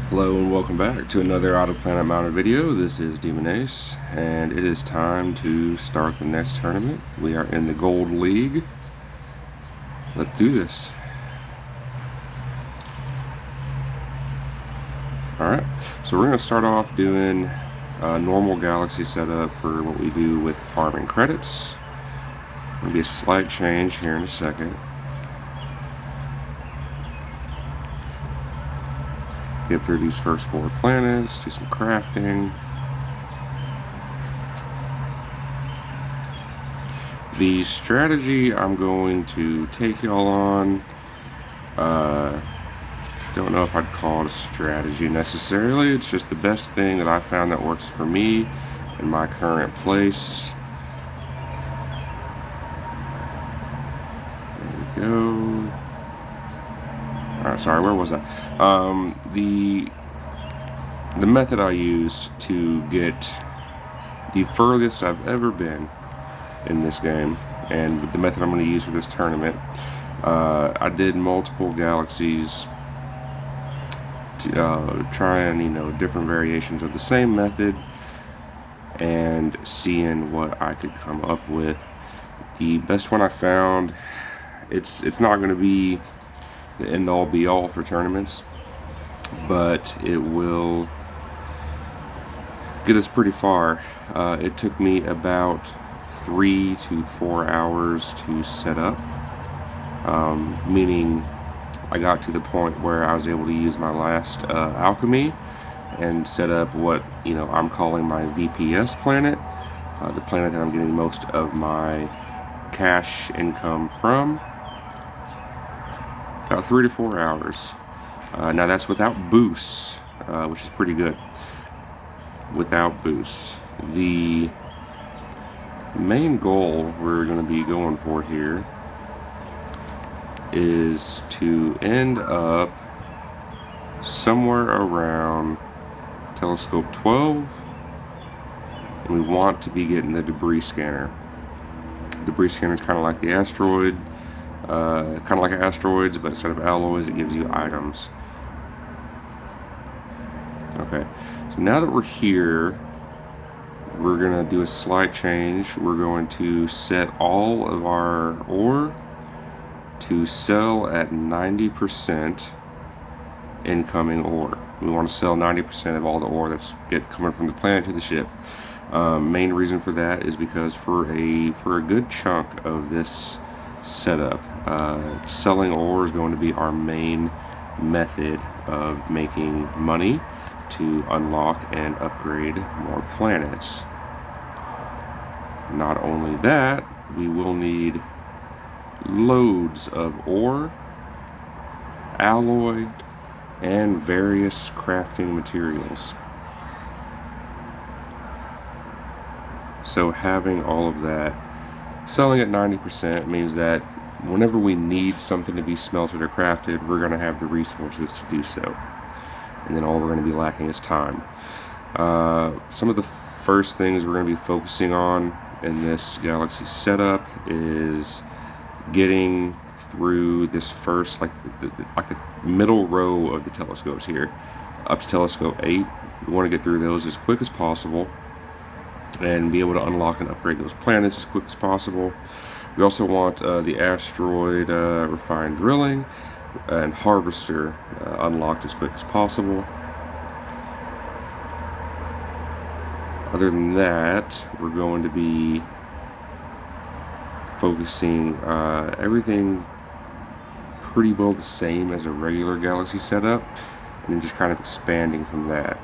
Hello and welcome back to another Out of Planet Mounted video. This is Demon Ace, and it is time to start the next tournament. We are in the Gold League. Let's do this. Alright, so we're going to start off doing a normal galaxy setup for what we do with farming credits. There'll be a slight change here in a second. Get through these first 4 planets, do some crafting. The strategy I'm going to take y'all on, don't know if I'd call it a strategy necessarily. It's just the best thing that I found that works for me in my current place. There we go. Alright, sorry, where was I? The method I used to get the furthest I've ever been in this game, and the method I'm going to use for this tournament, I did multiple galaxies to trying, different variations of the same method and seeing what I could come up with. The best one I found, it's not going to be the end-all be-all for tournaments, but it will get us pretty far. It took me about 3 to 4 hours to set up, meaning I got to the point where I was able to use my last Alchemy and set up what I'm calling my VPS planet, the planet that I'm getting most of my cash income from. About 3 to 4 hours. Now that's without boosts, which is pretty good. Without boosts. The main goal we're going to be going for here is to end up somewhere around telescope 12, and we want to be getting the debris scanner. Debris scanner is kind of like the asteroid. Kind of like asteroids, but instead of alloys, it gives you items. Okay, so now that we're here, we're going to do a slight change. We're going to set all of our ore to sell at 90% incoming ore. We want to sell 90% of all the ore that's coming from the planet to the ship. Main reason for that is because for a good chunk of this setup, selling ore is going to be our main method of making money to unlock and upgrade more planets. Not only that, we will need loads of ore, alloy, and various crafting materials. So having all of that, selling at 90% means that whenever we need something to be smelted or crafted, we're going to have the resources to do so. And then all we're going to be lacking is time. Some of the first things we're going to be focusing on in this galaxy setup is getting through this first, like the middle row of the telescopes here, up to telescope 8. We want to get through those as quick as possible and be able to unlock and upgrade those planets as quick as possible. We also want the asteroid refined drilling and harvester unlocked as quick as possible. Other than that, we're going to be focusing everything pretty well the same as a regular galaxy setup, and then just kind of expanding from that.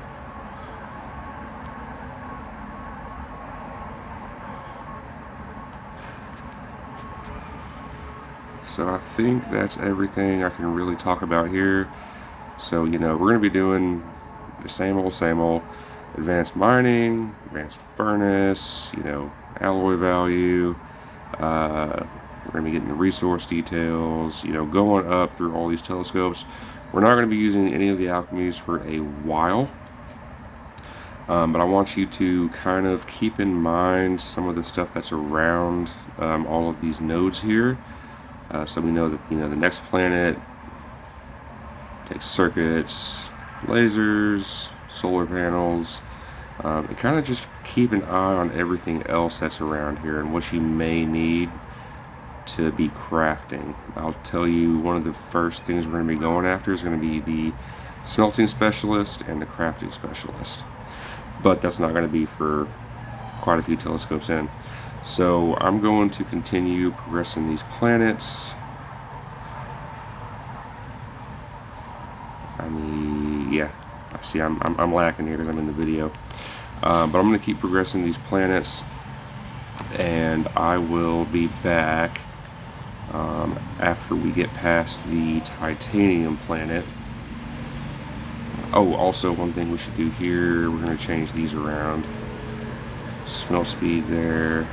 So I think that's everything I can really talk about here. So, we're going to be doing the same old advanced mining, advanced furnace, alloy value. We're going to be getting the resource details, going up through all these telescopes. We're not going to be using any of the alchemies for a while. But I want you to kind of keep in mind some of the stuff that's around all of these nodes here. So we know that the next planet takes circuits, lasers, solar panels, and kind of just keep an eye on everything else that's around here and what you may need to be crafting. I'll tell you, one of the first things we're going to be going after is going to be the smelting specialist and the crafting specialist, but that's not going to be for quite a few telescopes in. So I'm going to continue progressing these planets. Yeah, I see I'm lacking here because I'm in the video, but I'm going to keep progressing these planets, and I will be back after we get past the titanium planet. Oh, also one thing we should do here, we're going to change these around. Smell speed there,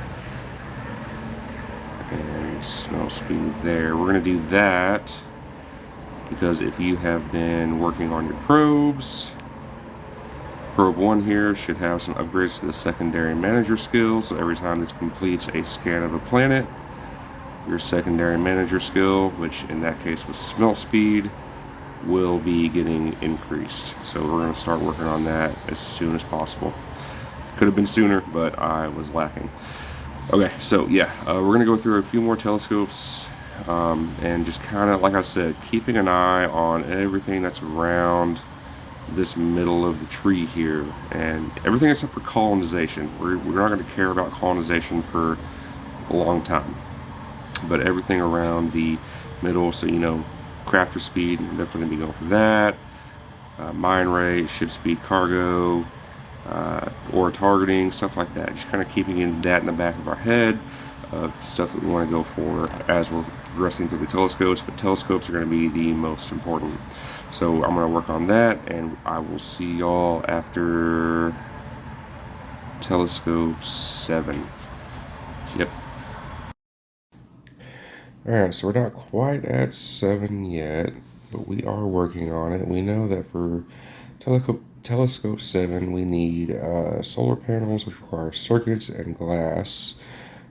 and smell speed there. We're going to do that because if you have been working on your probes, probe 1 here should have some upgrades to the secondary manager skill, so every time this completes a scan of a planet, your secondary manager skill, which in that case was smelt speed, will be getting increased. So we're going to start working on that as soon as possible. Could have been sooner, but I was lacking. Okay, so yeah, we're going to go through a few more telescopes, and just kind of, like I said, keeping an eye on everything that's around this middle of the tree here, and everything except for colonization. We're not going to care about colonization for a long time, but everything around the middle, so you know, crafter speed, I'm definitely going to be going for that. Mine rate, ship speed, cargo, or targeting, stuff like that. Just kind of keeping that in the back of our head of stuff that we want to go for as we're progressing through the telescopes, but telescopes are going to be the most important. So I'm going to work on that, and I will see y'all after telescope 7. Yep. Alright, so we're not quite at 7 yet, but we are working on it. We know that for telescope 7 we need solar panels, which require circuits and glass.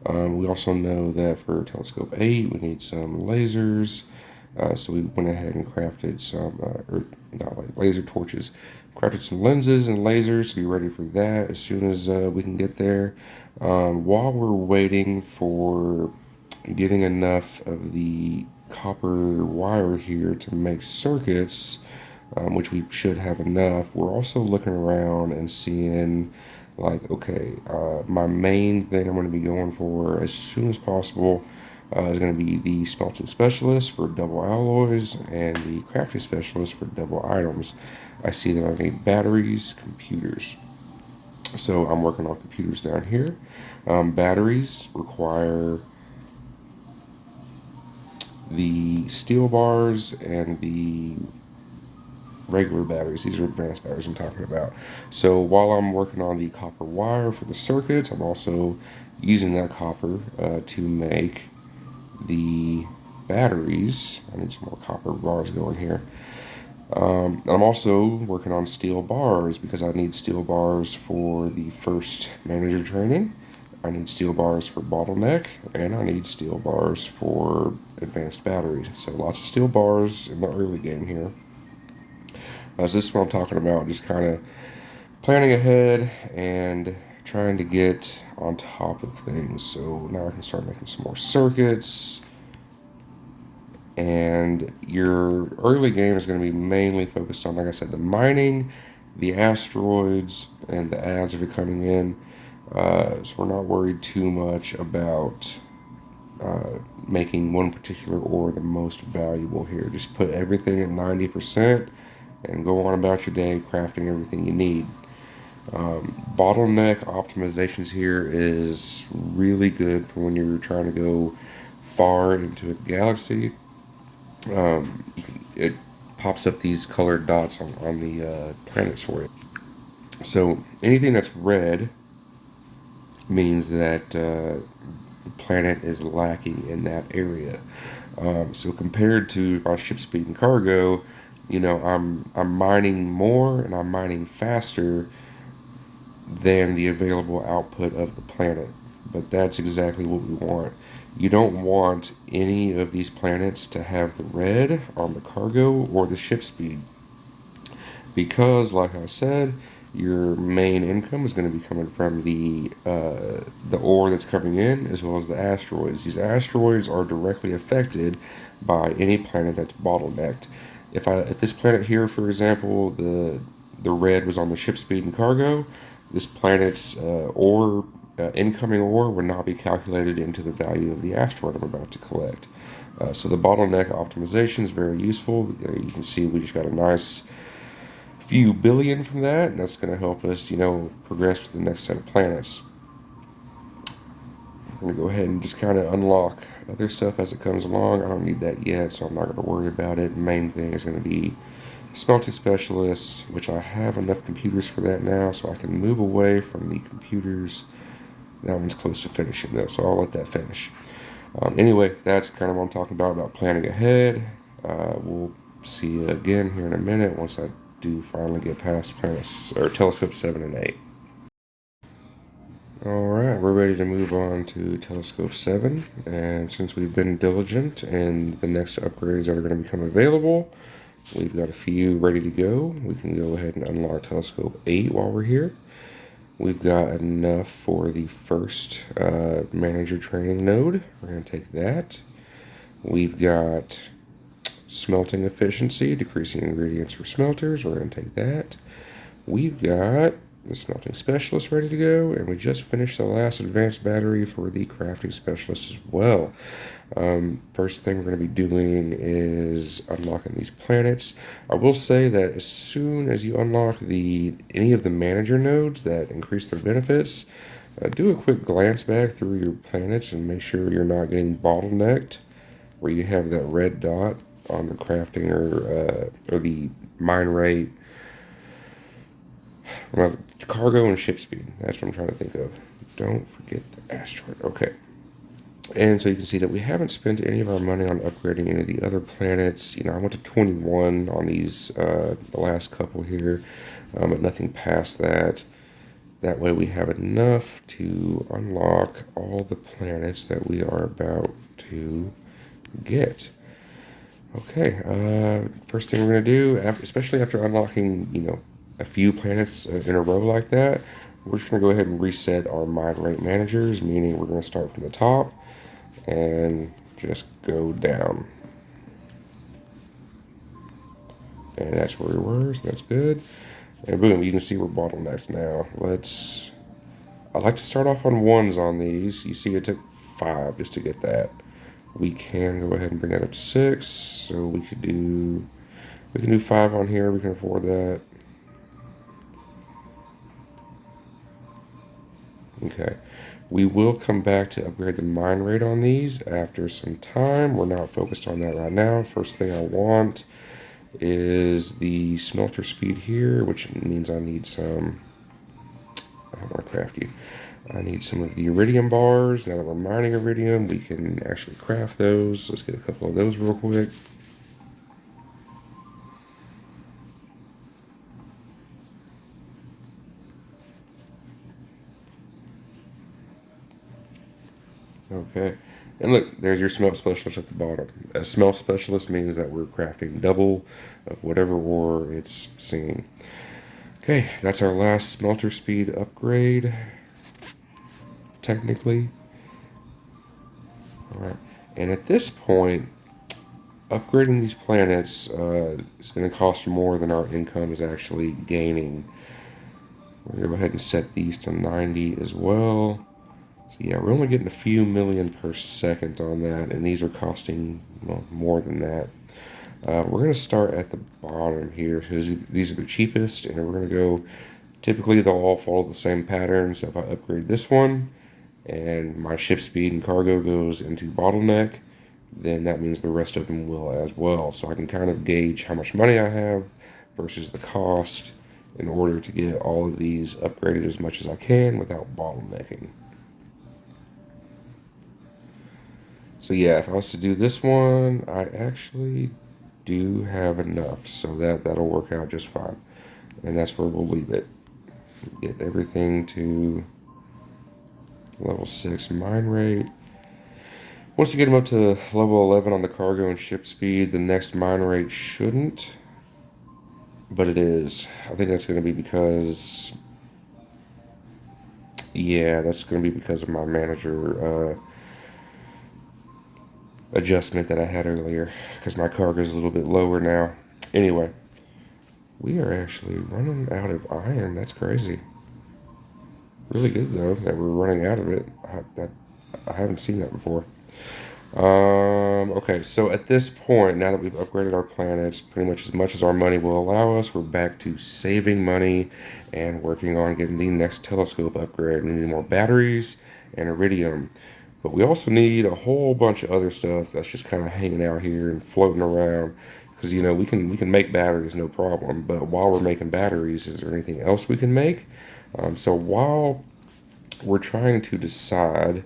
We also know that for telescope 8 we need some lasers, so we went ahead and crafted some, or not like laser torches, crafted some lenses and lasers to be ready for that as soon as we can get there. While we're waiting for getting enough of the copper wire here to make circuits, which we should have enough, we're also looking around and seeing, like, okay, my main thing I'm going to be going for as soon as possible is going to be the smelting specialist for double alloys and the crafting specialist for double items. I see that I need batteries, computers. So I'm working on computers down here. Batteries require the steel bars and the regular batteries. These are advanced batteries I'm talking about. So while I'm working on the copper wire for the circuits, I'm also using that copper to make the batteries. I need some more copper bars going here. I'm also working on steel bars because I need steel bars for the first manager training. I need steel bars for bottleneck, and I need steel bars for advanced batteries. So lots of steel bars in the early game here. So this is what I'm talking about, just kind of planning ahead and trying to get on top of things. So now I can start making some more circuits. And your early game is going to be mainly focused on, like I said, the mining, the asteroids, and the ads that are coming in. So we're not worried too much about making one particular ore the most valuable here. Just put everything at 90% and go on about your day crafting everything you need. Bottleneck optimizations here is really good for when you're trying to go far into a galaxy. It pops up these colored dots on the planets for you. So anything that's red means that the planet is lacking in that area. So compared to my ship speed and cargo, you know, I'm mining more and I'm mining faster than the available output of the planet. But that's exactly what we want. You don't want any of these planets to have the red on the cargo or the ship speed. because, like I said, your main income is going to be coming from the ore that's coming in, as well as the asteroids. These asteroids are directly affected by any planet that's bottlenecked. If this planet here, for example, the red was on the ship speed and cargo, this planet's ore incoming ore would not be calculated into the value of the asteroid I'm about to collect. So the bottleneck optimization is very useful. You can see we just got a nice few billion from that, and that's going to help us, progress to the next set of planets. We're going to go ahead and just kind of unlock other stuff as it comes along. I don't need that yet, so I'm not going to worry about it. The main thing is going to be smelting specialist, which I have enough computers for that now, so I can move away from the computers. That one's close to finishing though, so I'll let that finish. Anyway, that's kind of what I'm talking about planning ahead. We'll see you again here in a minute once I do finally get past planets or telescope 7 and 8. Alright, we're ready to move on to telescope 7, and since we've been diligent and the next upgrades that are going to become available, we've got a few ready to go. We can go ahead and unlock telescope 8 while we're here. We've got enough for the first manager training node. We're going to take that. We've got smelting efficiency, decreasing ingredients for smelters. We're going to take that. We've got the smelting specialist ready to go, and we just finished the last advanced battery for the crafting specialist as well. First thing we're going to be doing is unlocking these planets. I will say that as soon as you unlock any of the manager nodes that increase their benefits, do a quick glance back through your planets and make sure you're not getting bottlenecked, where you have that red dot on the crafting or the mine rate. Well, cargo and ship speed. That's what I'm trying to think of. Don't forget the asteroid. Okay. And so you can see that we haven't spent any of our money on upgrading any of the other planets. I went to 21 on these, the last couple here, but nothing past that. That way we have enough to unlock all the planets that we are about to get. Okay, first thing we're going to do, especially after unlocking, a few planets in a row like that, we're just going to go ahead and reset our mine rate managers, meaning we're going to start from the top and just go down. And that's where we were, so that's good. And boom, you can see we're bottlenecked now. I like to start off on 1s on these. You see it took 5 just to get that. We can go ahead and bring that up to 6, so we can do 5 on here, we can afford that. Okay, we will come back to upgrade the mine rate on these after some time. We're not focused on that right now. First thing I want is the smelter speed here, which means I need some, I want to craft you. I need some of the iridium bars. Now that we're mining iridium, we can actually craft those. Let's get a couple of those real quick. Okay, and look, there's your smelt specialist at the bottom. A smelt specialist means that we're crafting double of whatever ore it's seeing. Okay, that's our last smelter speed upgrade, technically. Alright, and at this point, upgrading these planets is going to cost more than our income is actually gaining. We're going to go ahead and set these to 90 as well. So yeah, we're only getting a few million per second on that, and these are costing, well, more than that. We're going to start at the bottom here, because these are the cheapest, and we're going to go, typically they'll all follow the same pattern, so if I upgrade this one, and my ship speed and cargo goes into bottleneck, then that means the rest of them will as well. So I can kind of gauge how much money I have versus the cost in order to get all of these upgraded as much as I can without bottlenecking. So yeah, if I was to do this one, I actually do have enough, so that'll work out just fine. And that's where we'll leave it. Get everything to level 6 mine rate. Once you get them up to level 11 on the cargo and ship speed, the next mine rate shouldn't but it is. I think that's going to be because, yeah, that's going to be because of my manager adjustment that I had earlier, because my cargo is a little bit lower now. Anyway, we are actually running out of iron. That's crazy. Really good though that we're running out of it. I haven't seen that before. Okay, so at this point, now that we've upgraded our planets pretty much as our money will allow us, we're back to saving money and working on getting the next telescope upgrade. We need more batteries and iridium. But we also need a whole bunch of other stuff that's just kind of hanging out here and floating around. Because we can make batteries no problem. But while we're making batteries, is there anything else we can make? So while we're trying to decide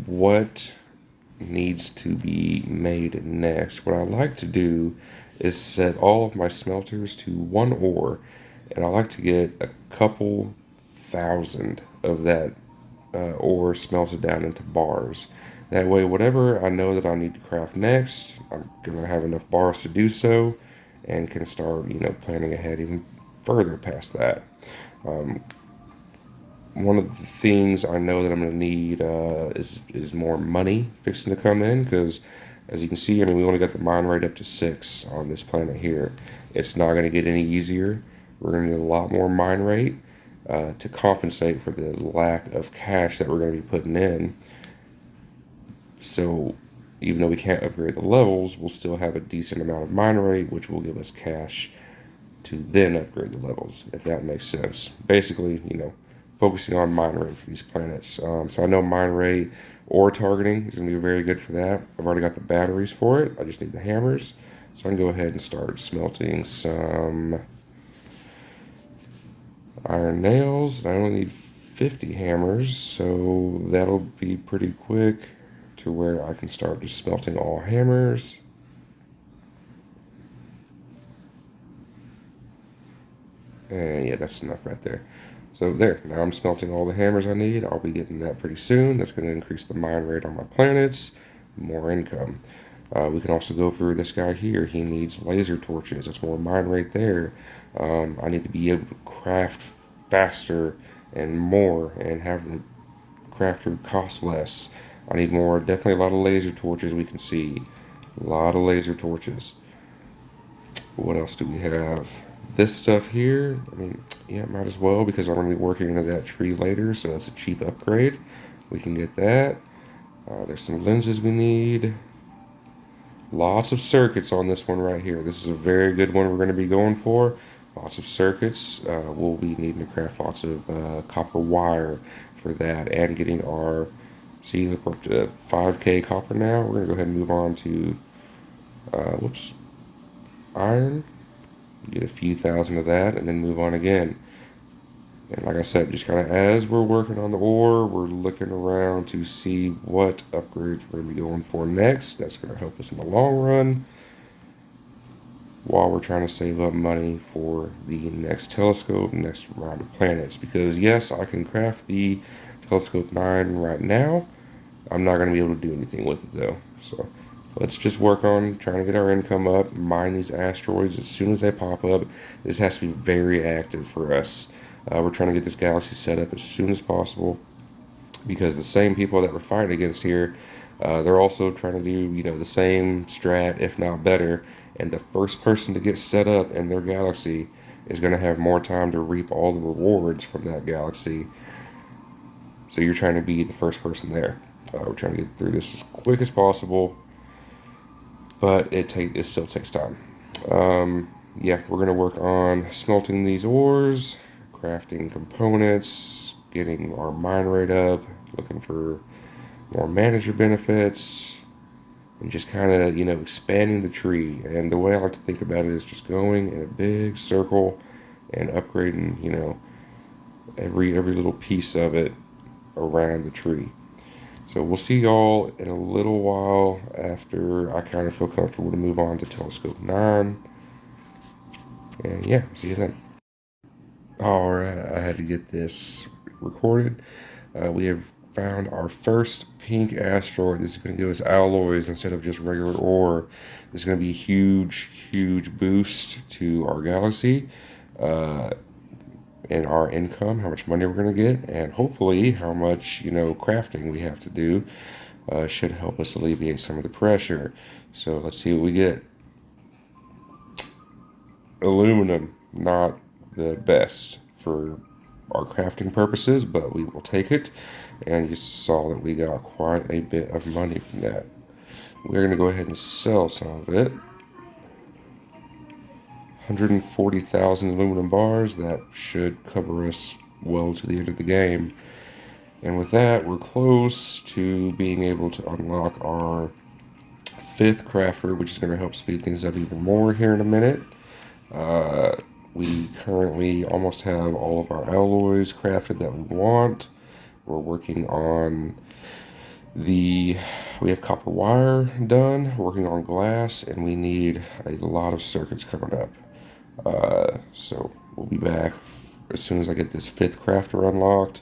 what needs to be made next, what I like to do is set all of my smelters to one ore, and I like to get a couple thousand of that ore smelted down into bars. That way, whatever I know that I need to craft next, I'm gonna have enough bars to do so, and can start planning ahead even further past that. Um, One of the things I know that I'm going to need is more money fixing to come in, because as you can see, I mean, we only got the mine rate up to 6 on this planet here. It's not going to get any easier. We're going to need a lot more mine rate to compensate for the lack of cash that we're going to be putting in. So even though we can't upgrade the levels, we'll still have a decent amount of mine rate, which will give us cash to then upgrade the levels, if that makes sense. Basically, focusing on mine rate for these planets. So I know mine rate or targeting is going to be very good for that. I've already got the batteries for it. I just need the hammers. So I can go ahead and start smelting some iron nails. I only need 50 hammers, so that'll be pretty quick to where I can start just smelting all hammers. And yeah, that's enough right there. So there, now I'm smelting all the hammers I need. I'll be getting that pretty soon. That's going to increase the mine rate on my planets, more income. We can also go for this guy here. He needs laser torches. That's more mine rate there. I need to be able to craft faster and more and have the crafter cost less. I need more, definitely a lot of laser torches we can see. A lot of laser torches. What else do we have? This stuff here, I mean, yeah, might as well, because I'm going to be working into that tree later, so that's a cheap upgrade. We can get that. There's some lenses we need. Lots of circuits on this one right here. This is a very good one we're going to be going for. Lots of circuits. We'll be needing to craft lots of copper wire for that, and getting our, see, look, we're up to 5K copper now. We're going to go ahead and move on to, iron. Get a few thousand of that, and then move on again. And like I said, just kind of as we're working on the ore, we're looking around to see what upgrades we're going to be going for next. That's going to help us in the long run, while we're trying to save up money for the next telescope, next round of planets. Because yes, I can craft the telescope 9 right now. I'm not going to be able to do anything with it though. So let's just work on trying to get our income up, mine these asteroids as soon as they pop up. This has to be very active for us. We're trying to get this galaxy set up as soon as possible, because the same people that we're fighting against here, they're also trying to do, the same strat, if not better. And the first person to get set up in their galaxy is going to have more time to reap all the rewards from that galaxy. So you're trying to be the first person there. We're trying to get through this as quick as possible, but it still takes time. Yeah, we're going to work on smelting these ores, crafting components, getting our mine rate up, looking for more manager benefits, and just kind of, expanding the tree. And the way I like to think about it is just going in a big circle and upgrading, every little piece of it around the tree. So we'll see y'all in a little while after I kind of feel comfortable to move on to telescope 9. And yeah, see you then. Alright, I had to get this recorded. We have found our first pink asteroid. This is going to give us alloys instead of just regular ore. This is going to be a huge, huge boost to our galaxy and our income, how much money we're going to get, and hopefully how much, crafting we have to do should help us alleviate some of the pressure. So let's see what we get. Aluminum, not the best for our crafting purposes, but we will take it. And you saw that we got quite a bit of money from that. We're going to go ahead and sell some of it. 140,000 aluminum bars. That should cover us well to the end of the game. And with that, we're close to being able to unlock our 5th crafter, which is going to help speed things up even more here in a minute. We currently almost have all of our alloys crafted that we want. We're working on we have copper wire done, working on glass, and we need a lot of circuits coming up. So we'll be back as soon as I get this 5th crafter unlocked.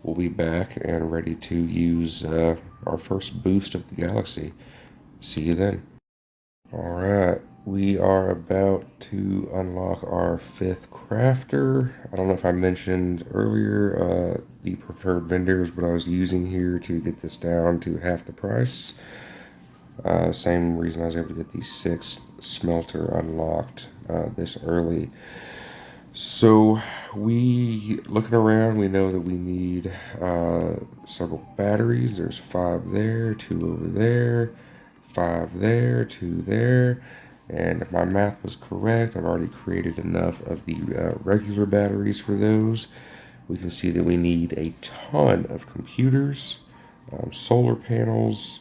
We'll be back and ready to use our first boost of the galaxy. See you then. Alright, we are about to unlock our 5th crafter. I don't know if I mentioned earlier the preferred vendors, but I was using here to get this down to half the price. Same reason I was able to get the 6th smelter unlocked this early. So looking around, we know that we need several batteries. There's 5 there, 2 over there, 5 there, 2 there. And if my math was correct, I've already created enough of the regular batteries for those. We can see that we need a ton of computers, solar panels,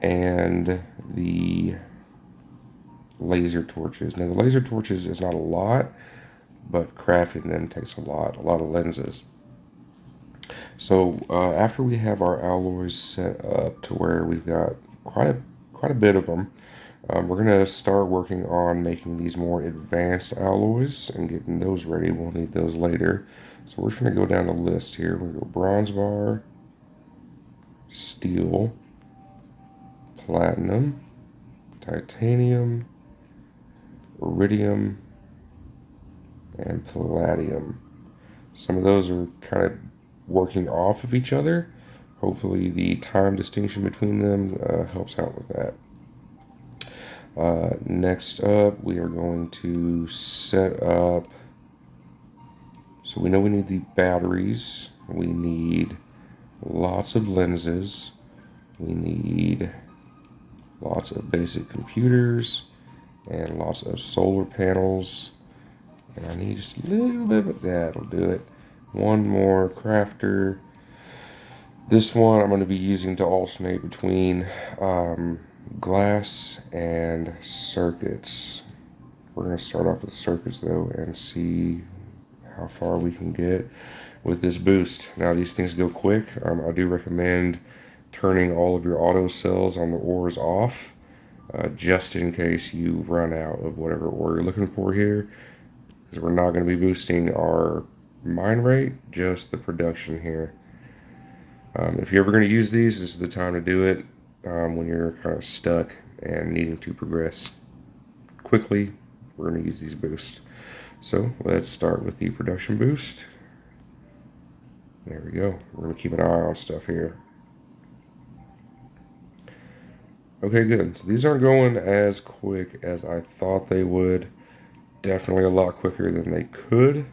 and the laser torches. Now the laser torches is not a lot, but crafting them takes a lot of lenses. So after we have our alloys set up to where we've got quite a bit of them, we're going to start working on making these more advanced alloys and getting those ready. We'll need those later. So we're just going to go down the list here. We're going to go bronze bar, steel, platinum, titanium, iridium, and palladium. Some of those are kind of working off of each other. Hopefully the time distinction between them helps out with that. Next up, we are going to set up, so we know we need the batteries, we need lots of lenses, we need lots of basic computers, and lots of solar panels, and I need just a little bit of that'll do it. One more crafter. This one I'm going to be using to alternate between glass and circuits. We're going to start off with circuits though and see how far we can get with this boost. Now these things go quick. I do recommend turning all of your auto cells on the ores off just in case you run out of whatever ore you're looking for here, because we're not going to be boosting our mine rate, just the production here. If you're ever going to use these, this is the time to do it when you're kind of stuck and needing to progress quickly. We're going to use these boosts. So let's start with the production boost. There we go. We're going to keep an eye on stuff here. Okay, good. So these aren't going as quick as I thought they would. Definitely a lot quicker than they could,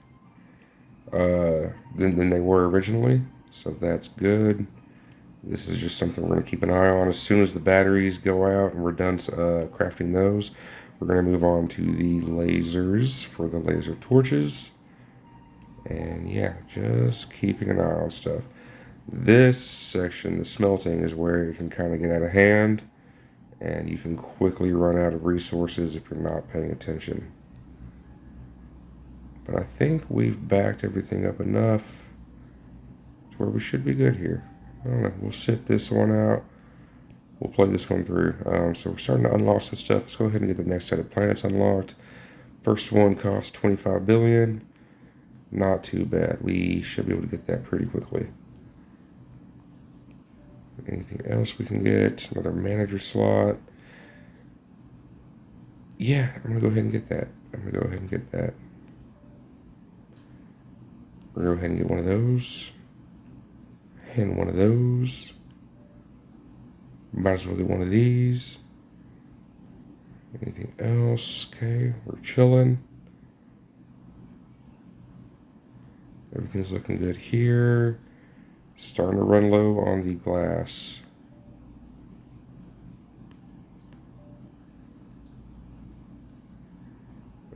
than they were originally. So that's good. This is just something we're going to keep an eye on. As soon as the batteries go out and we're done crafting those, we're going to move on to the lasers for the laser torches. And yeah, just keeping an eye on stuff. This section, the smelting, is where it can kind of get out of hand, and you can quickly run out of resources if you're not paying attention. But I think we've backed everything up enough to where we should be good here. I don't know. We'll sit this one out. We'll play this one through. So we're starting to unlock some stuff. Let's go ahead and get the next set of planets unlocked. First one costs 25 billion. Not too bad. We should be able to get that pretty quickly. Anything else we can get? Another manager slot. Yeah, I'm gonna go ahead and get that. I'm gonna go ahead and get that. We'll go ahead and get one of those. And one of those. Might as well get one of these. Anything else? Okay, we're chilling. Everything's looking good here. Starting to run low on the glass.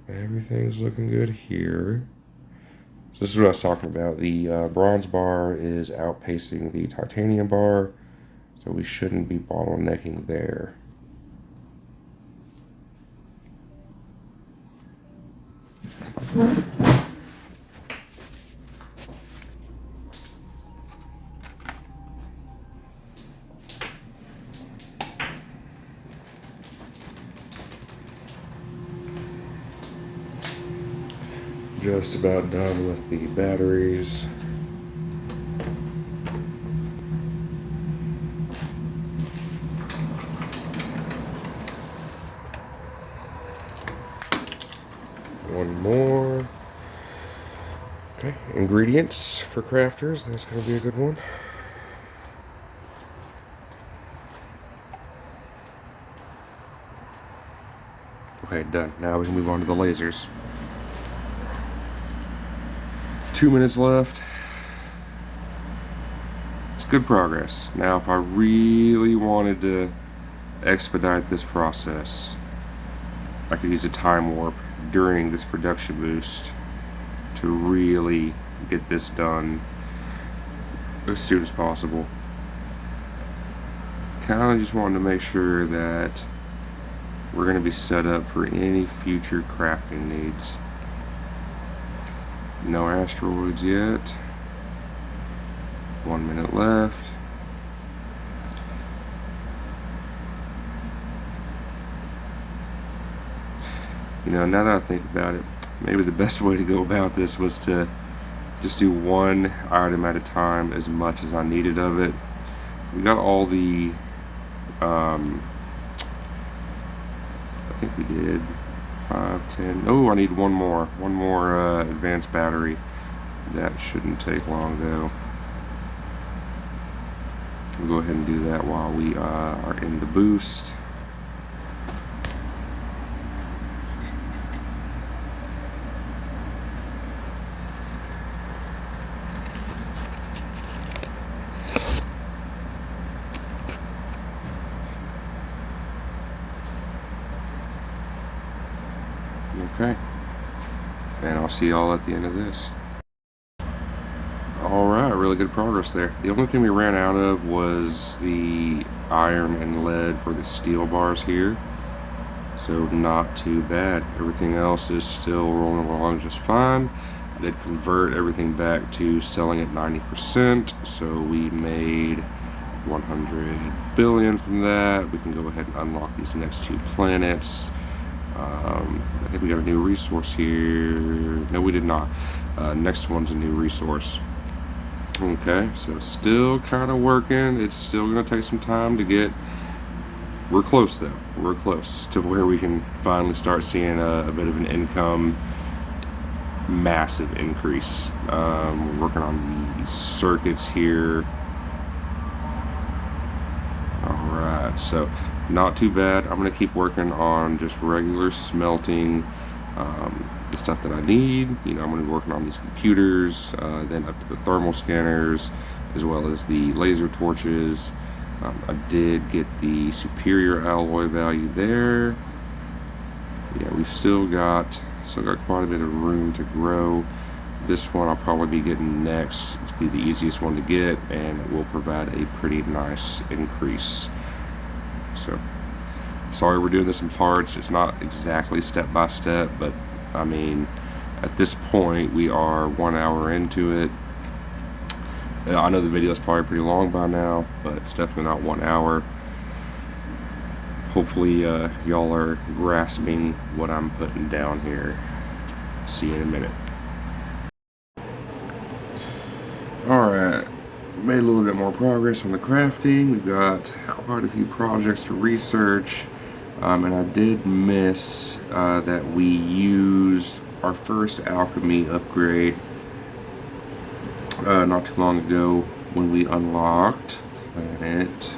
Everything's looking good here. So this is what I was talking about. The bronze bar is outpacing the titanium bar, so we shouldn't be bottlenecking there. Just about done with the batteries. One more. Okay, ingredients for crafters. That's going to be a good one. Okay, done. Now we can move on to the lasers. 2 minutes left. It's good progress. Now, if I really wanted to expedite this process, I could use a time warp during this production boost to really get this done as soon as possible. Kind of just wanted to make sure that we're going to be set up for any future crafting needs. No asteroids yet. 1 minute left. You know, now that I think about it, maybe the best way to go about this was to just do one item at a time, as much as I needed of it. We got all the, I think we did 5, 10. Oh, I need one more advanced battery. That shouldn't take long though. We'll go ahead and do that while we are in the boost. Okay, and I'll see y'all at the end of this. Alright, really good progress there. The only thing we ran out of was the iron and lead for the steel bars here. So not too bad. Everything else is still rolling along just fine. I did convert everything back to selling at 90%, so we made 100 billion from that. We can go ahead and unlock these next 2 planets. I think we got a new resource here. No, we did not. Next one's a new resource. Okay, so still kind of working. It's still going to take some time to get. We're close though. We're close to where we can finally start seeing a bit of an income, massive increase. We're working on the circuits here. Alright, so not too bad. I'm going to keep working on just regular smelting, the stuff that I need. You know, I'm going to be working on these computers, then up to the thermal scanners, as well as the laser torches. I did get the superior alloy value there. Yeah, we've still got quite a bit of room to grow. This one I'll probably be getting next to be the easiest one to get, and it will provide a pretty nice increase. So, sorry we're doing this in parts. It's not exactly step by step, but I mean, at this point we are 1 hour into it. I know the video is probably pretty long by now, but it's definitely not 1 hour. Hopefully y'all are grasping what I'm putting down here. See you in a minute. Alright, made a little bit more progress on the crafting. We've got quite a few projects to research. And I did miss that we used our first alchemy upgrade not too long ago when we unlocked planet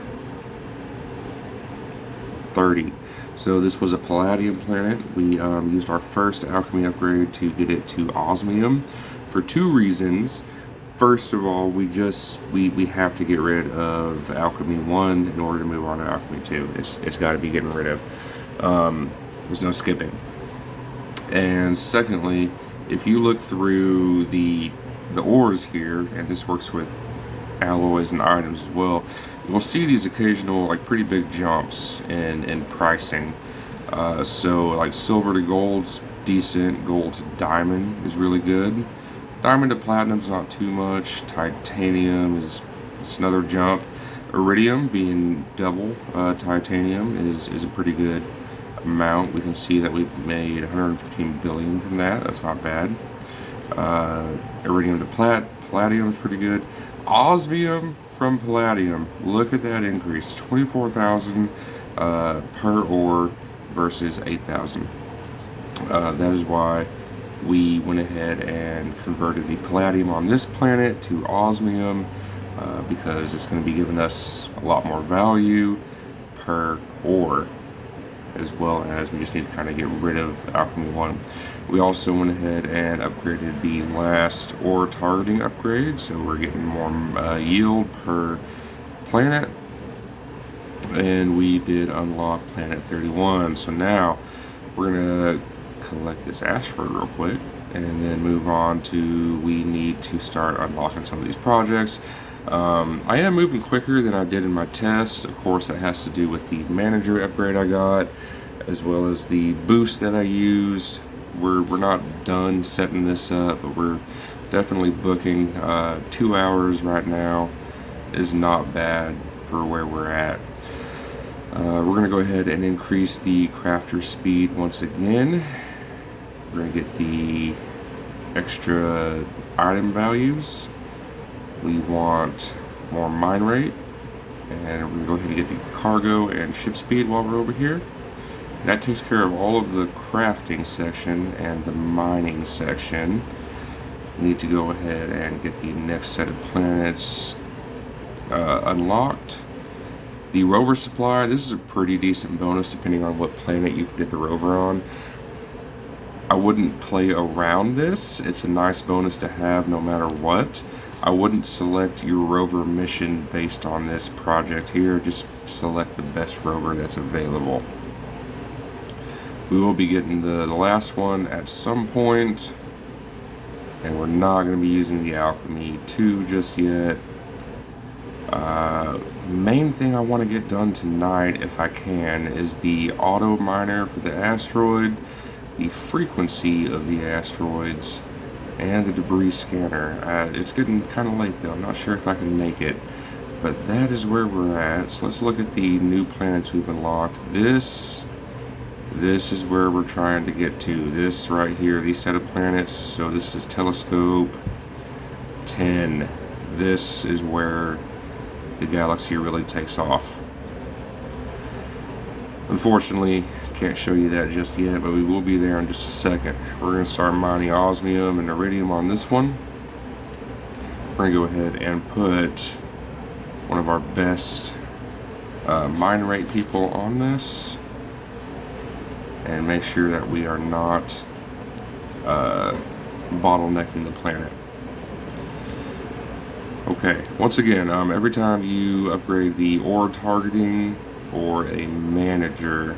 30. So this was a palladium planet. We used our first alchemy upgrade to get it to osmium for two reasons. First of all, we have to get rid of Alchemy 1 in order to move on to Alchemy 2. It's got to be getting rid of. There's no skipping. And secondly, if you look through the ores here, and this works with alloys and items as well, you'll see these occasional like pretty big jumps in pricing. So like silver to gold's decent, gold to diamond is really good. Diamond to platinum's not too much. Titanium is another jump. Iridium being double titanium is a pretty good amount. We can see that we've made 115 billion from that. That's not bad. Iridium to palladium is pretty good. Osmium from palladium. Look at that increase. 24,000 per ore versus 8,000. That is why we went ahead and converted the palladium on this planet to osmium because it's going to be giving us a lot more value per ore, as well as we just need to kind of get rid of Alchemy 1. We also went ahead and upgraded the last ore targeting upgrade, so we're getting more yield per planet, and we did unlock planet 31. So now we're going to collect this asteroid real quick and then move on to, we need to start unlocking some of these projects. I am moving quicker than I did in my test. Of course, that has to do with the manager upgrade I got, as well as the boost that I used. We're not done setting this up, but we're definitely booking. 2 hours right now is not bad for where we're at. We're going to go ahead and increase the crafter speed once again. We're going to get the extra item values. We want more mine rate, and we're going to go ahead and get the cargo and ship speed while we're over here. That takes care of all of the crafting section and the mining section. We need to go ahead and get the next set of planets unlocked. The rover supply, this is a pretty decent bonus depending on what planet you get the rover on. I wouldn't play around this. It's a nice bonus to have no matter what. I wouldn't select your rover mission based on this project here. Just select the best rover that's available. We will be getting the last one at some point, and we're not going to be using the Alchemy 2 just yet. Main thing I want to get done tonight, if I can, is the auto miner for the asteroid, the frequency of the asteroids, and the debris scanner. It's getting kind of late though. I'm not sure if I can make it, but that is where we're at. So let's look at the new planets we've unlocked. This is where we're trying to get to. This right here, these set of planets. So this is telescope 10. This is where the galaxy really takes off. Unfortunately, can't show you that just yet, but we will be there in just a second. We're going to start mining osmium and iridium on this one. We're going to go ahead and put one of our best mine rate people on this and make sure that we are not bottlenecking the planet. Okay, once again, every time you upgrade the ore targeting or a manager,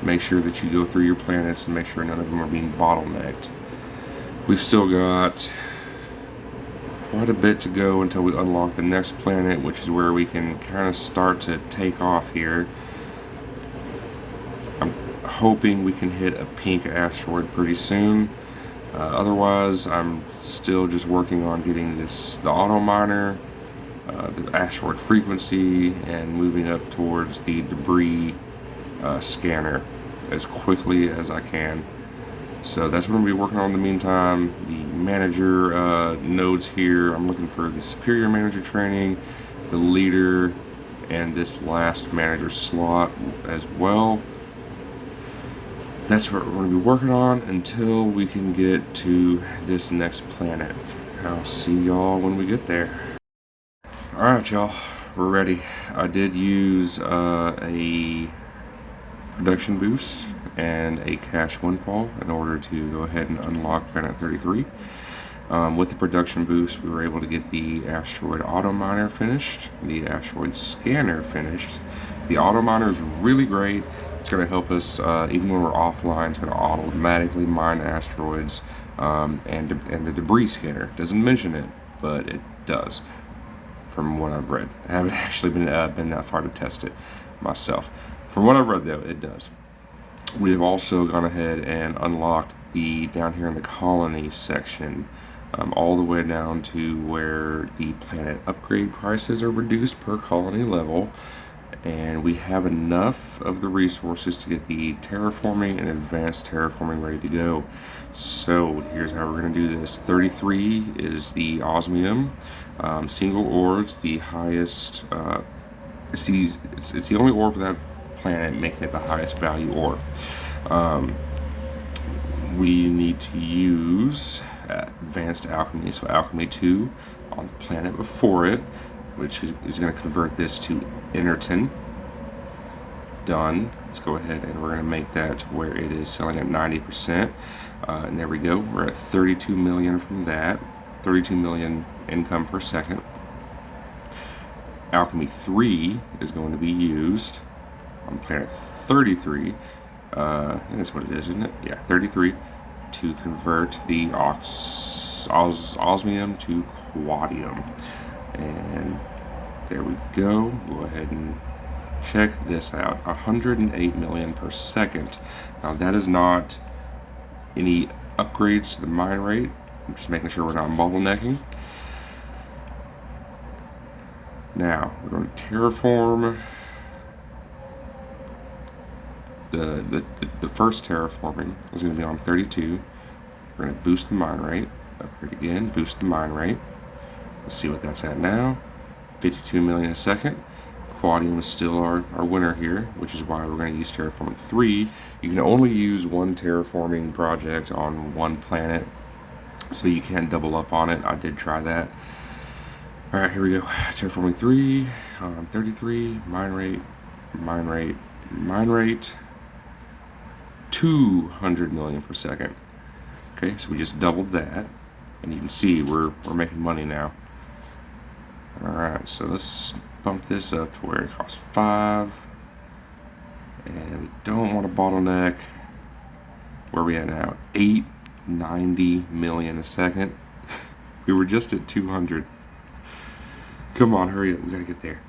make sure that you go through your planets and make sure none of them are being bottlenecked. We've still got quite a bit to go until we unlock the next planet, which is where we can kind of start to take off here. I'm hoping we can hit a pink asteroid pretty soon. Otherwise, I'm still just working on getting the auto miner, the asteroid frequency, and moving up towards the debris scanner as quickly as I can. So that's what I'm going to be working on in the meantime. The manager nodes here, I'm looking for the superior manager training, the leader, and this last manager slot as well. That's what we're going to be working on until we can get to this next planet. I'll see y'all when we get there. Alright, y'all, we're ready. I did use a production boost and a cash windfall in order to go ahead and unlock planet 33. With the production boost, we were able to get the asteroid auto miner finished, the asteroid scanner finished. The auto miner is really great. It's going to help us even when we're offline. It's going to automatically mine asteroids, and the debris scanner doesn't mention it, but it does. From what I've read, I haven't actually been that far to test it myself. From what I've read, though, it does. We have also gone ahead and unlocked the down here in the colony section, all the way down to where the planet upgrade prices are reduced per colony level, and we have enough of the resources to get the terraforming and advanced terraforming ready to go. So here's how we're going to do this. 33 is the osmium, single ore. It's the highest. It's the only ore for that planet, making it the highest value ore. We need to use advanced alchemy, so alchemy 2 on the planet before it, which is going to convert this to Enerton. Done. Let's go ahead and we're going to make that to where it is selling at 90%. And there we go. We're at 32 million from that. 32 million income per second. Alchemy 3 is going to be used on planet 33. That's what it is, isn't it? Yeah, 33, to convert the osmium to quadium. And there we go. Go ahead and check this out. 108 million per second. Now that is not any upgrades to the mine rate. I'm just making sure we're not bottlenecking. Now we're going to terraform. The first terraforming is going to be on 32. We're going to boost the mine rate. Upgrade again. Boost the mine rate. Let's see what that's at now. 52 million a second. Quadium is still our winner here, which is why we're going to use terraforming 3. You can only use one terraforming project on one planet, so you can't double up on it. I did try that. Alright, here we go. Terraforming 3 on 33. Mine rate, mine rate, mine rate. 200 million per second. Okay, so we just doubled that, and you can see we're making money now. Alright, so let's bump this up to where it costs 5. And we don't want to bottleneck. Where are we at now? 890 million a second. We were just at 200. Come on, hurry up. We gotta get there.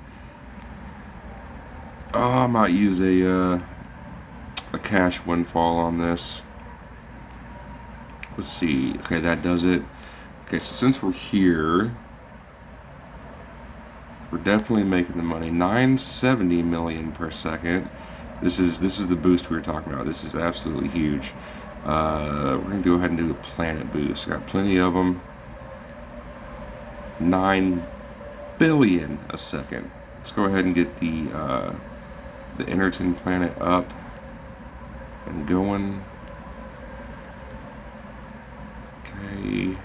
Oh, I might use a cash windfall on this. Let's see. Okay, that does it. Okay, so since we're here, we're definitely making the money. 970 million per second. This is the boost we were talking about. This is absolutely huge. We're gonna go ahead and do a planet boost. Got plenty of them. 9 billion a second. Let's go ahead and get the Enerton planet up and going. Okay.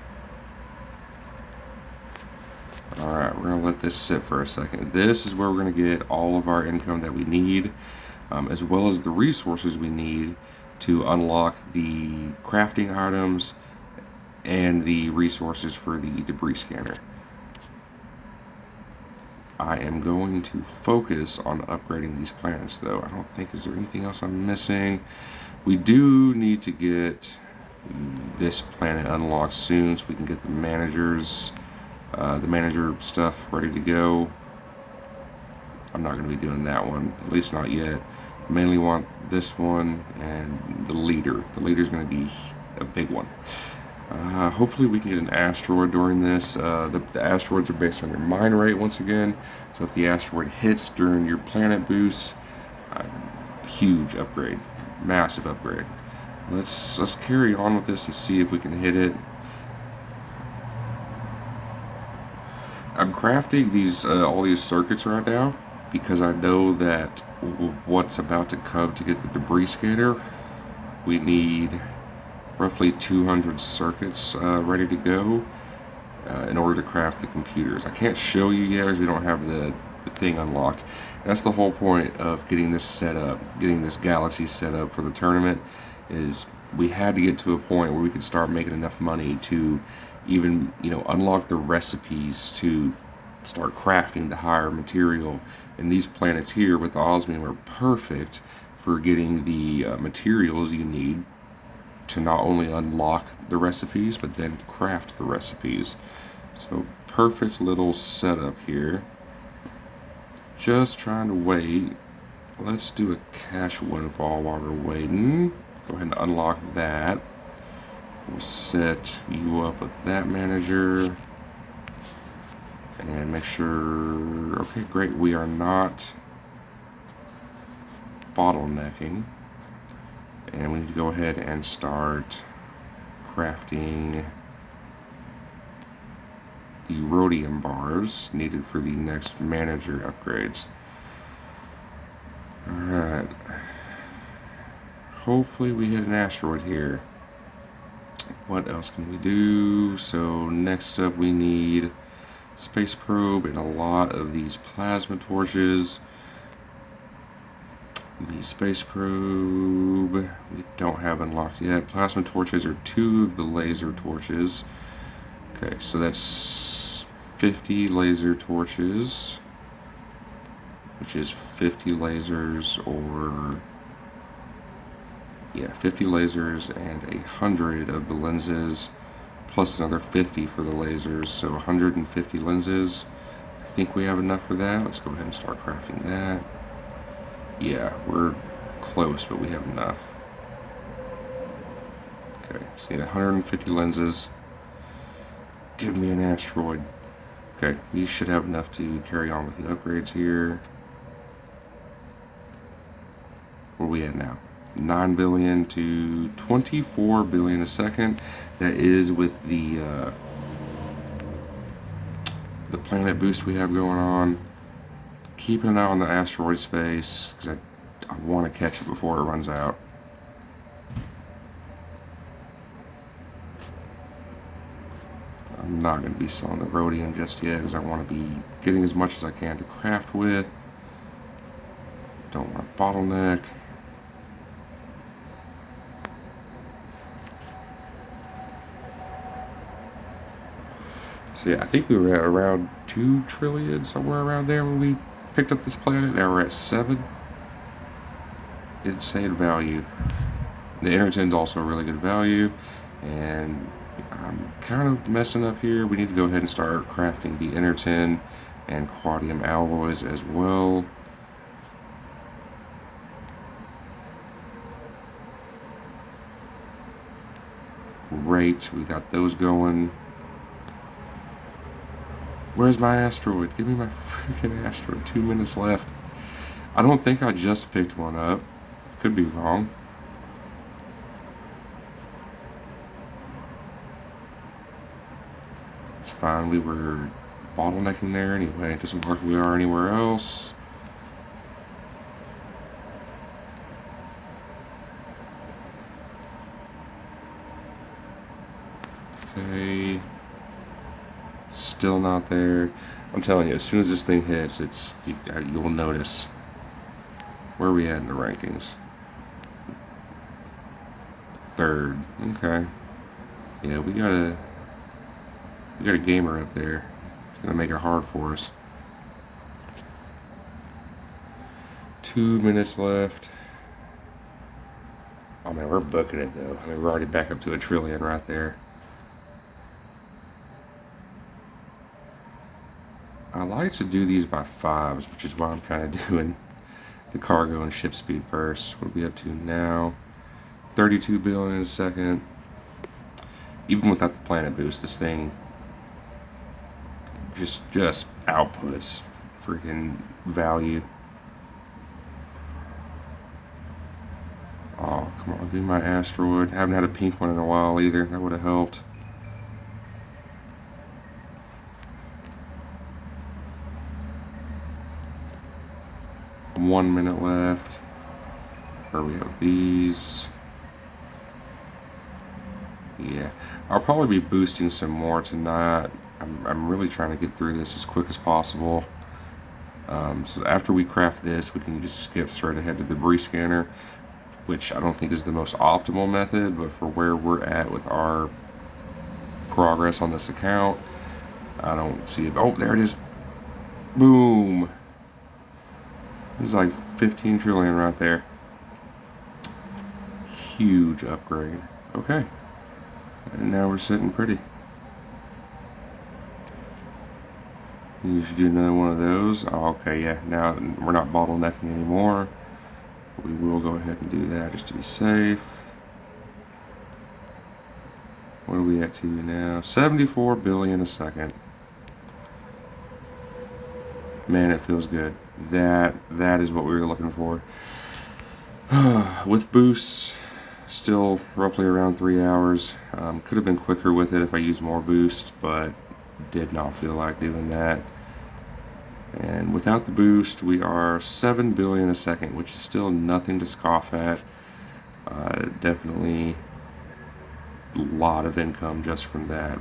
Alright, we're going to let this sit for a second. This is where we're going to get all of our income that we need, as well as the resources we need to unlock the crafting items and the resources for the debris scanner. I am going to focus on upgrading these planets, though. I don't think, is there anything else I'm missing? We do need to get this planet unlocked soon, so we can get the manager stuff ready to go. I'm not going to be doing that one, at least not yet. I mainly want this one and the leader. The leader's going to be a big one. Hopefully we can get an asteroid during this. The asteroids are based on your mine rate once again. So if the asteroid hits during your planet boost, huge upgrade, massive upgrade. Let's carry on with this and see if we can hit it. I'm crafting these all these circuits right now because I know that what's about to come to get the debris scanner, we need roughly 200 circuits ready to go in order to craft the computers. I can't show you yet because we don't have the thing unlocked. That's the whole point of getting this set up, getting this galaxy set up for the tournament, is we had to get to a point where we could start making enough money to even, unlock the recipes to start crafting the higher material. And these planets here with the osmium are perfect for getting the materials you need to not only unlock the recipes, but then craft the recipes. So perfect little setup here. Just trying to wait. Let's do a cash windfall while we're waiting. Go ahead and unlock that. We'll set you up with that manager. And make sure... Okay, great. We are not bottlenecking. And we need to go ahead and start crafting the rhodium bars needed for the next manager upgrades. Alright. Hopefully we hit an asteroid here. What else can we do? So next up we need space probe and a lot of these plasma torches. The space probe we don't have unlocked yet. Plasma torches are 2 of the laser torches. Okay, so that's 50 laser torches, which is 50 lasers, or yeah, 50 lasers and 100 of the lenses, plus another 50 for the lasers, so 150 lenses. I think we have enough for that. Let's go ahead and start crafting that. Yeah, we're close, but we have enough. Okay, so need 150 lenses. Give me an asteroid. Okay, you should have enough to carry on with the upgrades here. Where are we at now? 9 billion to 24 billion a second. That is with the planet boost we have going on. Keeping an eye on the asteroid space, because I want to catch it before it runs out. I'm not going to be selling the rhodium just yet, because I want to be getting as much as I can to craft with. Don't want to bottleneck. So yeah, I think we were at around 2 trillion, somewhere around there when we picked up this planet. Now we're at 7. Insane value. The Enerton's also a really good value, and I'm kind of messing up here. We need to go ahead and start crafting the Enerton and quadium alloys as well. Great, we got those going. Where's my asteroid? Give me my freaking asteroid. 2 minutes left. I don't think I just picked one up. Could be wrong. It's fine. We were bottlenecking there anyway. It doesn't look like we are anywhere else. Okay. Still not there. I'm telling you, as soon as this thing hits, you'll notice. Where are we at in the rankings? 3rd. Okay. Yeah, we got a gamer up there. It's gonna make it hard for us. 2 minutes left. Oh man, we're booking it though. I mean, we're already back up to 1 trillion right there. I like to do these by 5s, which is why I'm kind of doing the cargo and ship speed first. What are we up to now? 32 billion in a second. Even without the planet boost, this thing just outputs freaking value. Oh, come on, be my asteroid. Haven't had a pink one in a while either. That would have helped. One minute left. Where we have these. Yeah, I'll probably be boosting some more tonight. I'm really trying to get through this as quick as possible. So after we craft this, we can just skip straight ahead to the debris scanner, which I don't think is the most optimal method, but for where we're at with our progress on this account, I don't see it. Oh, there it is. Boom. It's like 15 trillion right there. Huge upgrade. Okay. And now we're sitting pretty. You should do another one of those. Oh, okay, yeah. Now we're not bottlenecking anymore. We will go ahead and do that just to be safe. What are we at to now? 74 billion a second. Man, it feels good. That is what we were looking for. With boosts, still roughly around 3 hours. Could have been quicker with it if I used more boost, but did not feel like doing that. And without the boost, we are 7 billion a second, which is still nothing to scoff at. Definitely a lot of income just from that.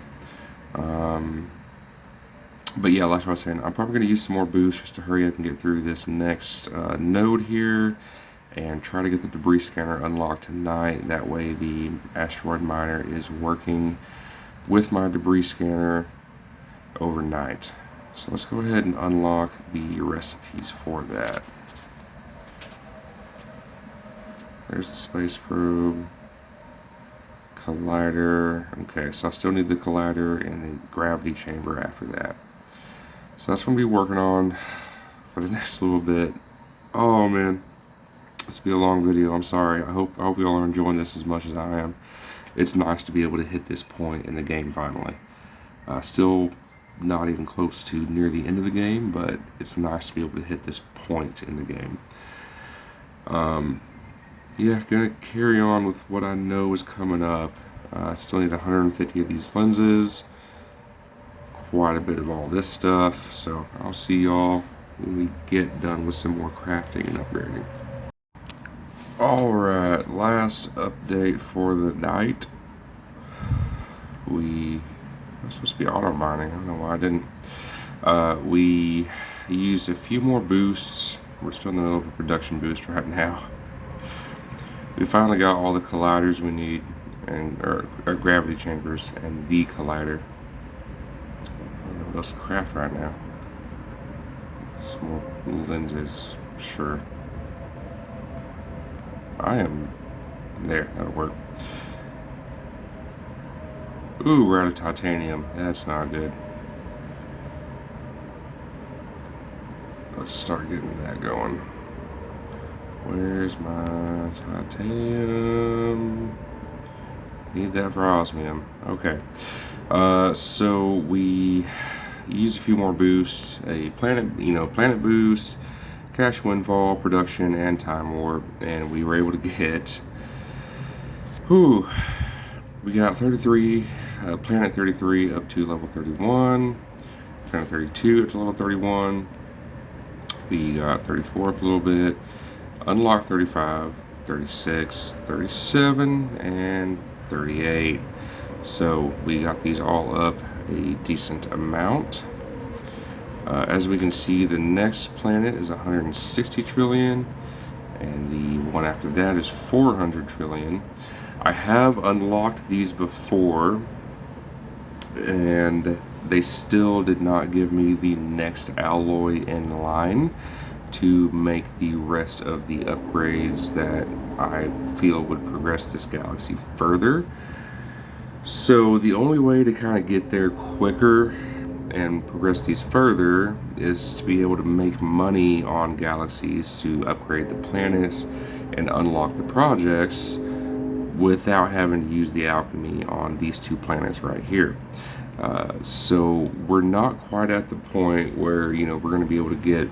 But yeah, like I was saying, I'm probably going to use some more boost just to hurry up and get through this next node here and try to get the debris scanner unlocked tonight. That way the asteroid miner is working with my debris scanner overnight. So let's go ahead and unlock the recipes for that. There's the space probe. Collider. Okay, so I still need the collider and the gravity chamber after that. So that's what I'm going to be working on for the next little bit. Oh man, this will be a long video. I'm sorry. I hope you all are enjoying this as much as I am. It's nice to be able to hit this point in the game finally. Still not even close to near the end of the game, but it's nice to be able to hit this point in the game. Yeah, gonna carry on with what I know is coming up. Still need 150 of these lenses, quite a bit of all this stuff, so I'll see y'all when we get done with some more crafting and upgrading. Alright, last update for the night. We are supposed to be auto mining. I don't know why I didn't. We used a few more boosts. We're still in the middle of a production boost right now. We finally got all the colliders we need, and or gravity chambers and the collider. I don't know what else to craft right now. Some more lenses, sure. I am there. That'll work. Ooh, we're out of titanium. That's not good. Let's start getting that going. Where's my titanium? Need that for osmium. Okay. So we used a few more boosts. A planet boost, cash windfall, production, and time warp, and we were able to get. We got 33, planet 33 up to level 31, planet 32 up to level 31. We got 34 up a little bit. Unlock 35, 36, 37, and 38. So we got these all up a decent amount. As we can see, the next planet is 160 trillion, and the one after that is 400 trillion. I have unlocked these before, and they still did not give me the next alloy in line to make the rest of the upgrades that I feel would progress this galaxy further. So the only way to kind of get there quicker and progress these further is to be able to make money on galaxies to upgrade the planets and unlock the projects without having to use the alchemy on these two planets right here. So we're not quite at the point where we're going to be able to get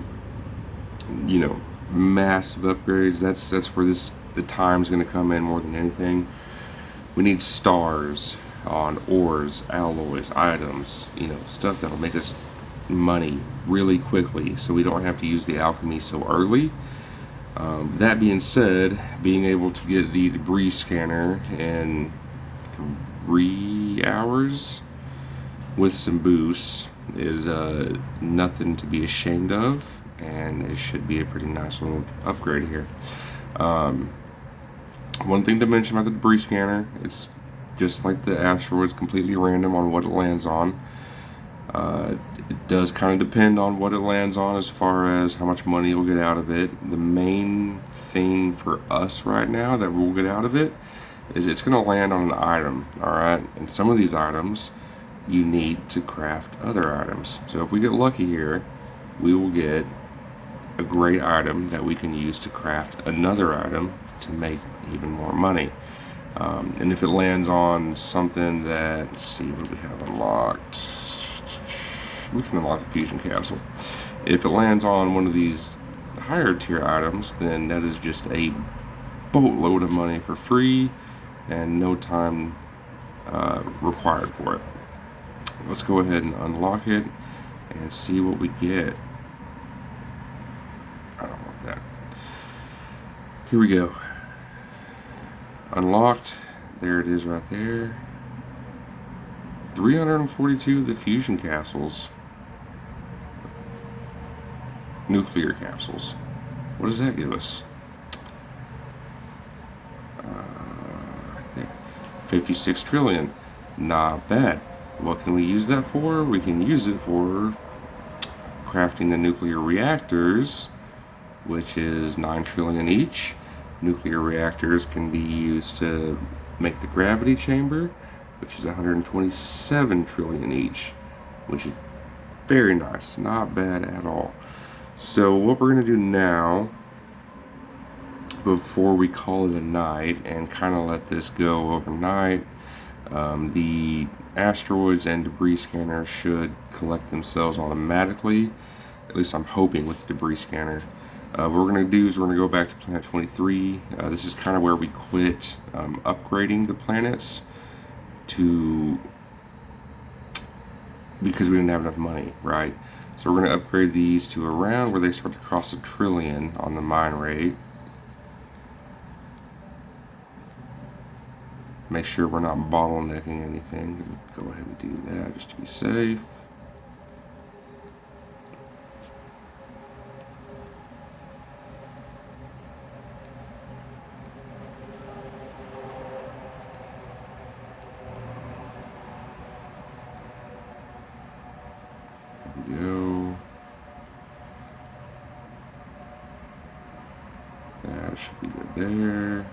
massive upgrades. That's where this the time's going to come in more than anything. We need stars on ores, alloys, items, stuff that'll make us money really quickly, so we don't have to use the alchemy so early. That being said, being able to get the debris scanner in 3 hours with some boosts is nothing to be ashamed of, and it should be a pretty nice little upgrade here. One thing to mention about the debris scanner, it's just like the asteroids, completely random on what it lands on. It does kind of depend on what it lands on as far as how much money you'll get out of it. The main thing for us right now that we'll get out of it is it's going to land on an item, alright? And some of these items you need to craft other items. So if we get lucky here, we will get a great item that we can use to craft another item to make even more money. And if it lands on something that, let's see what we have unlocked. We can unlock the fusion capsule. If it lands on one of these higher tier items, then that is just a boatload of money for free and no time required for it. Let's go ahead and unlock it and see what we get. I don't want that. Here we go. Unlocked. There it is right there. 342 of the fusion capsules. Nuclear capsules. What does that give us? 56 trillion. Not bad. What can we use that for? We can use it for crafting the nuclear reactors, which is 9 trillion each. Nuclear reactors can be used to make the gravity chamber, which is 127 trillion each, which is very nice. Not bad at all. So what we're going to do now, before we call it a night and kind of let this go overnight, the asteroids and debris scanners should collect themselves automatically. At least I'm hoping with the debris scanner. What we're going to do is we're going to go back to planet 23. This is kind of where we quit upgrading the planets because we didn't have enough money, right? So we're going to upgrade these to around where they start to cross a trillion on the mine rate. Make sure we're not bottlenecking anything. Go ahead and do that just to be safe. There we go. That should be good there.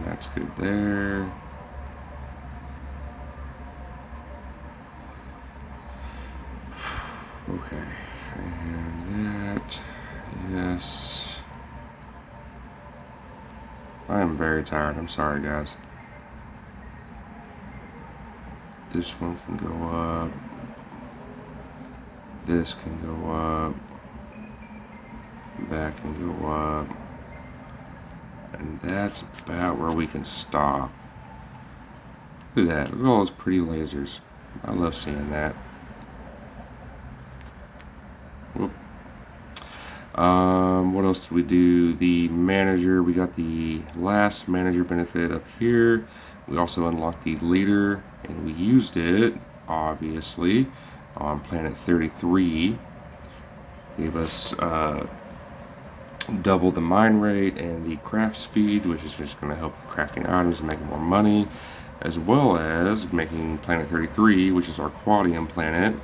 That's good there. Okay, and that, yes. I am very tired, I'm sorry guys. This one can go up. This can go up. That can go up. And that's about where we can stop. Look at that. Look at all those pretty lasers. I love seeing that. Whoop. What else did we do? The manager. We got the last manager benefit up here. We also unlocked the leader, and we used it, obviously, on planet 33. Gave us double the mine rate and the craft speed, which is just going to help with crafting items and making more money, as well as making planet 33, which is our quadium planet,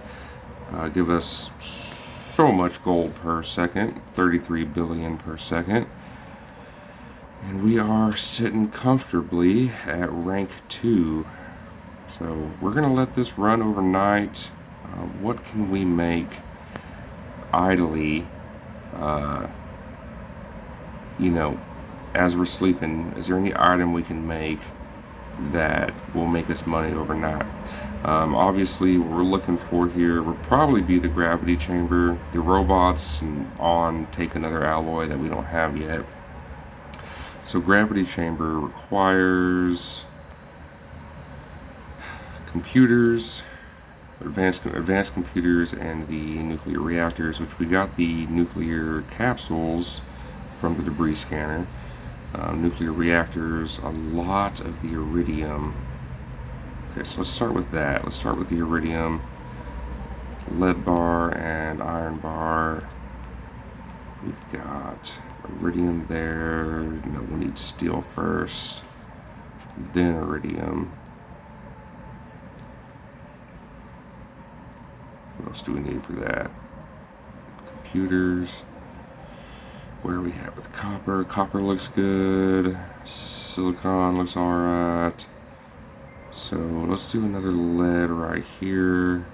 give us so much gold per second, 33 billion per second, and we are sitting comfortably at rank 2. So we're going to let this run overnight. What can we make idly, as we're sleeping? Is there any item we can make that will make us money overnight? Obviously, what we're looking for here will probably be the gravity chamber. The robots and on take another alloy that we don't have yet. So gravity chamber requires computers, advanced computers, and the nuclear reactors, which we got the nuclear capsules from the debris scanner. Nuclear reactors, a lot of the iridium. Okay, so let's start with that. Let's start with the iridium, lead bar, and iron bar. We've got iridium there. No, we'll need steel first, then iridium. What else do we need for that? Computers. Where are we at with copper? Copper looks good. Silicon looks alright. So let's do another lead right here.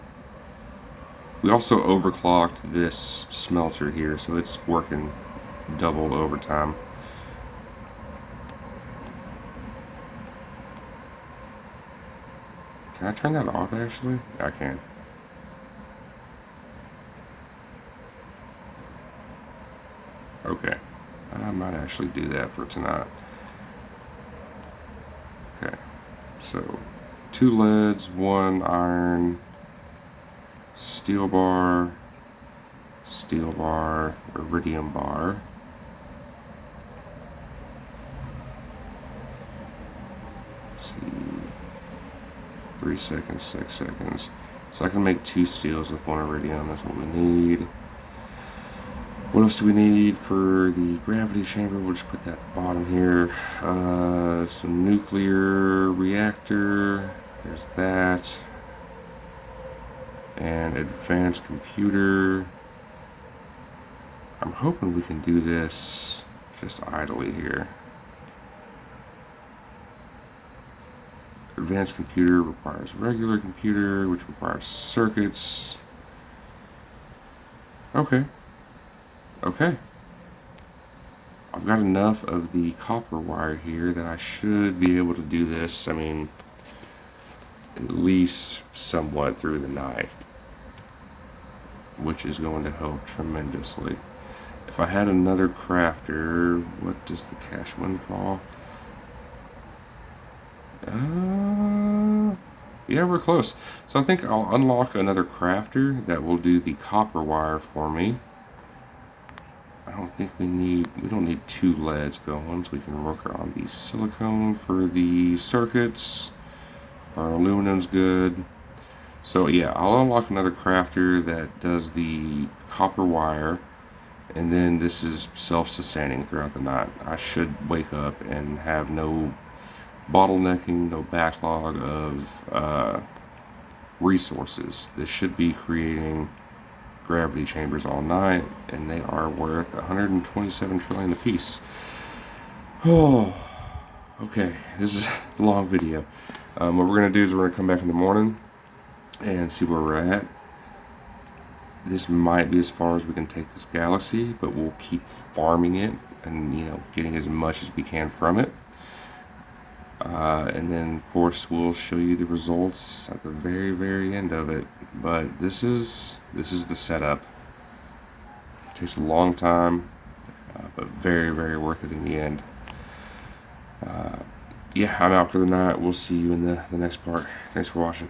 We also overclocked this smelter here, so it's working double overtime. Can I turn that off actually? I can. Okay. I might actually do that for tonight. Okay. So 2 leads, 1 iron, steel bar, iridium bar. Let's see, 3 seconds, 6 seconds. So I can make 2 steels with 1 iridium. That's what we need. What else do we need for the gravity chamber? We'll just put that at the bottom here. Some nuclear reactor. There's that. And advanced computer. I'm hoping we can do this just idly here. Advanced computer requires regular computer, which requires circuits. Okay. Okay. I've got enough of the copper wire here that I should be able to do this, I mean, at least somewhat through the night, which is going to help tremendously. If I had another crafter, what does the cash windfall? Yeah, we're close. So I think I'll unlock another crafter that will do the copper wire for me. I don't think we don't need 2 leads going, so we can work on the silicone for the circuits. Our aluminum's good. So yeah, I'll unlock another crafter that does the copper wire, and then this is self-sustaining throughout the night. I should wake up and have no bottlenecking, no backlog of resources. This should be creating gravity chambers all night, and they are worth 127 trillion apiece. Oh, okay. This is a long video. What we're gonna do is we're gonna come back in the morning and see where we're at. This might be as far as we can take this galaxy, but we'll keep farming it and, you know, getting as much as we can from it. And then, of course, we'll show you the results at the very, very end of it. But this is the setup. It takes a long time, but very, very worth it in the end. Yeah, I'm out for the night. We'll see you in the next part. Thanks for watching.